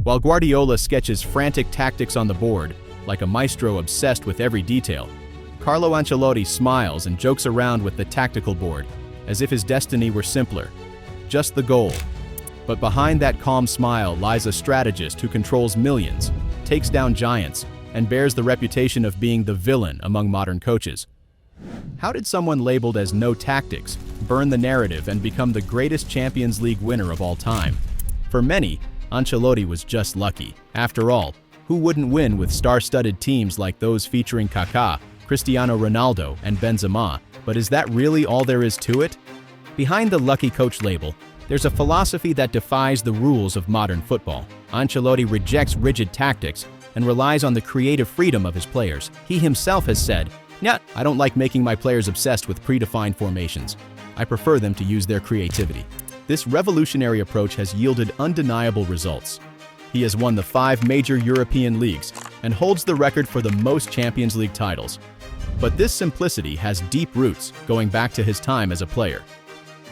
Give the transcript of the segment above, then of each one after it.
While Guardiola sketches frantic tactics on the board, like a maestro obsessed with every detail, Carlo Ancelotti smiles and jokes around with the tactical board, as if his destiny were simpler. Just the goal. But behind that calm smile lies a strategist who controls millions, takes down giants, and bears the reputation of being the villain among modern coaches. How did someone labeled as no tactics burn the narrative and become the greatest Champions League winner of all time? For many, Ancelotti was just lucky. After all, who wouldn't win with star-studded teams like those featuring Kaká, Cristiano Ronaldo, and Benzema? But is that really all there is to it? Behind the lucky coach label, there's a philosophy that defies the rules of modern football. Ancelotti rejects rigid tactics and relies on the creative freedom of his players. He himself has said, "Nah, I don't like making my players obsessed with predefined formations. I prefer them to use their creativity." This revolutionary approach has yielded undeniable results. He has won the 5 major European leagues and holds the record for the most Champions League titles. But this simplicity has deep roots going back to his time as a player.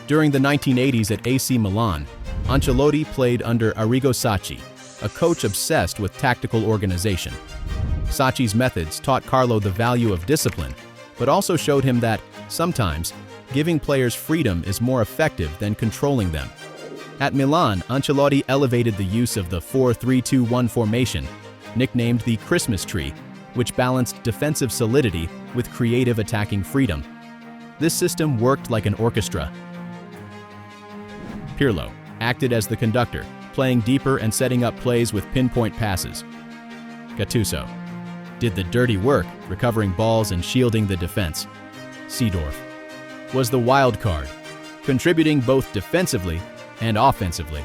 During the 1980s at AC Milan, Ancelotti played under Arrigo Sacchi, a coach obsessed with tactical organization. Sacchi's methods taught Carlo the value of discipline, but also showed him that, sometimes, giving players freedom is more effective than controlling them. At Milan, Ancelotti elevated the use of the 4-3-2-1 formation, nicknamed the Christmas tree, which balanced defensive solidity with creative attacking freedom. This system worked like an orchestra. Pirlo acted as the conductor, playing deeper and setting up plays with pinpoint passes. Gattuso did the dirty work, recovering balls and shielding the defense. Seedorf was the wild card, contributing both defensively and offensively.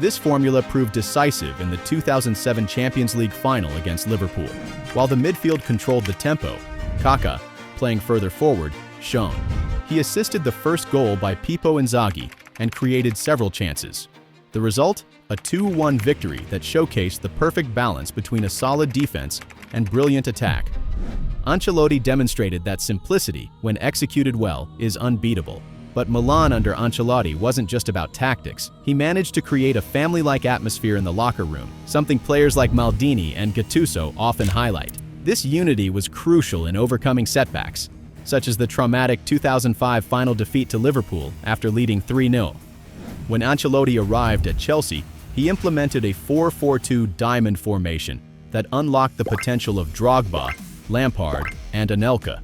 This formula proved decisive in the 2007 Champions League final against Liverpool. While the midfield controlled the tempo, Kaká, playing further forward, shone. He assisted the first goal by Pippo Inzaghi and created several chances. The result? A 2-1 victory that showcased the perfect balance between a solid defense and brilliant attack. Ancelotti demonstrated that simplicity, when executed well, is unbeatable. But Milan under Ancelotti wasn't just about tactics. He managed to create a family-like atmosphere in the locker room, something players like Maldini and Gattuso often highlight. This unity was crucial in overcoming setbacks, such as the traumatic 2005 final defeat to Liverpool after leading 3-0. When Ancelotti arrived at Chelsea, he implemented a 4-4-2 diamond formation that unlocked the potential of Drogba, Lampard, and Anelka.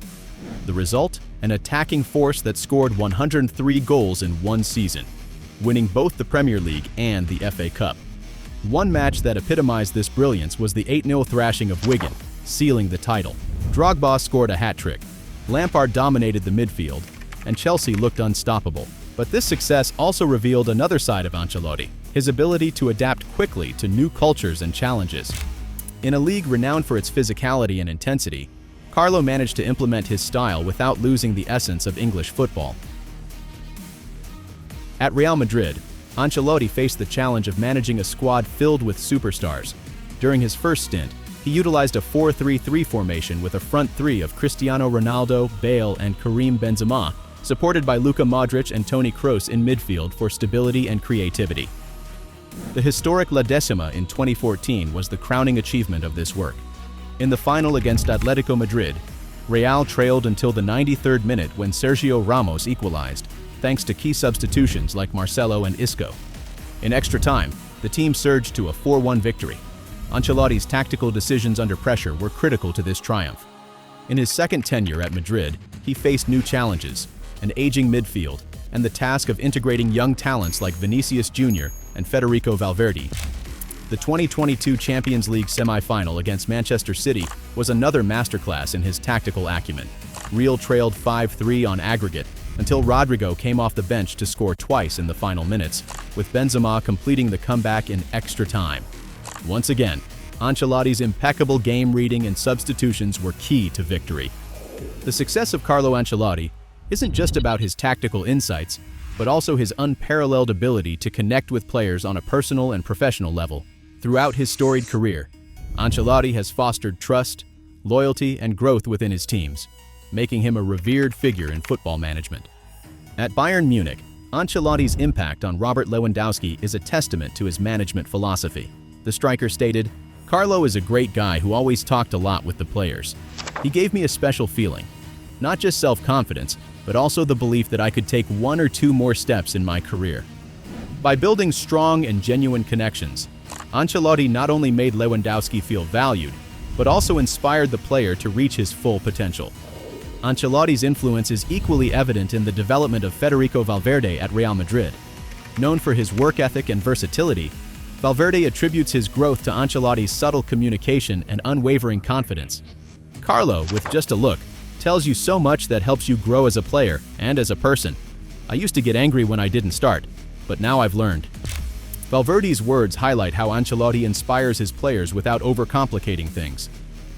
The result? An attacking force that scored 103 goals in one season, winning both the Premier League and the FA Cup. One match that epitomized this brilliance was the 8-0 thrashing of Wigan, sealing the title. Drogba scored a hat-trick, Lampard dominated the midfield, and Chelsea looked unstoppable. But this success also revealed another side of Ancelotti, his ability to adapt quickly to new cultures and challenges. In a league renowned for its physicality and intensity, Carlo managed to implement his style without losing the essence of English football. At Real Madrid, Ancelotti faced the challenge of managing a squad filled with superstars. During his first stint, he utilized a 4-3-3 formation with a front three of Cristiano Ronaldo, Bale, and Karim Benzema, supported by Luka Modric and Toni Kroos in midfield for stability and creativity. The historic La Decima in 2014 was the crowning achievement of this work. In the final against Atletico Madrid, Real trailed until the 93rd minute when Sergio Ramos equalized, thanks to key substitutions like Marcelo and Isco. In extra time, the team surged to a 4-1 victory. Ancelotti's tactical decisions under pressure were critical to this triumph. In his second tenure at Madrid, he faced new challenges, an aging midfield, and the task of integrating young talents like Vinicius Jr. and Federico Valverde. The 2022 Champions League semi-final against Manchester City was another masterclass in his tactical acumen. Real trailed 5-3 on aggregate until Rodrigo came off the bench to score twice in the final minutes, with Benzema completing the comeback in extra time. Once again, Ancelotti's impeccable game reading and substitutions were key to victory. The success of Carlo Ancelotti isn't just about his tactical insights, but also his unparalleled ability to connect with players on a personal and professional level. Throughout his storied career, Ancelotti has fostered trust, loyalty, and growth within his teams, making him a revered figure in football management. At Bayern Munich, Ancelotti's impact on Robert Lewandowski is a testament to his management philosophy. The striker stated, "Carlo is a great guy who always talked a lot with the players. He gave me a special feeling. Not just self-confidence, but also the belief that I could take one or two more steps in my career." By building strong and genuine connections, Ancelotti not only made Lewandowski feel valued, but also inspired the player to reach his full potential. Ancelotti's influence is equally evident in the development of Federico Valverde at Real Madrid. Known for his work ethic and versatility, Valverde attributes his growth to Ancelotti's subtle communication and unwavering confidence. "Carlo, with just a look, tells you so much that helps you grow as a player and as a person. I used to get angry when I didn't start, but now I've learned." Valverde's words highlight how Ancelotti inspires his players without overcomplicating things.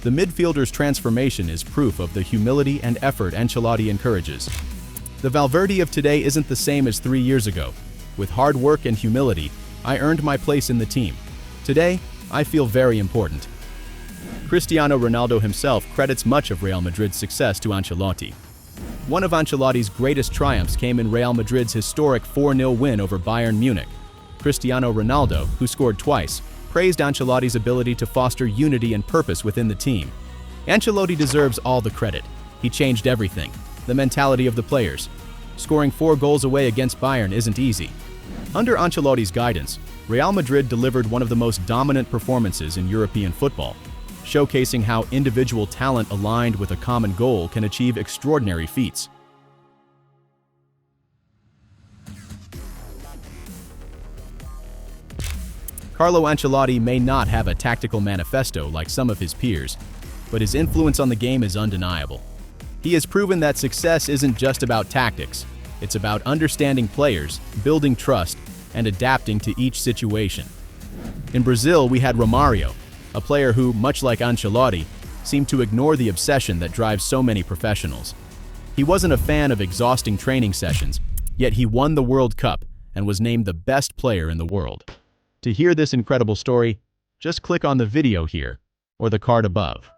The midfielder's transformation is proof of the humility and effort Ancelotti encourages. The Valverde of today isn't the same as 3 years ago. With hard work and humility, I earned my place in the team. Today, I feel very important. Cristiano Ronaldo himself credits much of Real Madrid's success to Ancelotti. One of Ancelotti's greatest triumphs came in Real Madrid's historic 4-0 win over Bayern Munich. Cristiano Ronaldo, who scored twice, praised Ancelotti's ability to foster unity and purpose within the team. "Ancelotti deserves all the credit. He changed everything, the mentality of the players. Scoring 4 goals away against Bayern isn't easy." Under Ancelotti's guidance, Real Madrid delivered one of the most dominant performances in European football, showcasing how individual talent aligned with a common goal can achieve extraordinary feats. Carlo Ancelotti may not have a tactical manifesto like some of his peers, but his influence on the game is undeniable. He has proven that success isn't just about tactics, it's about understanding players, building trust, and adapting to each situation. In Brazil, we had Romario, a player who, much like Ancelotti, seemed to ignore the obsession that drives so many professionals. He wasn't a fan of exhausting training sessions, yet he won the World Cup and was named the best player in the world. To hear this incredible story, just click on the video here or the card above.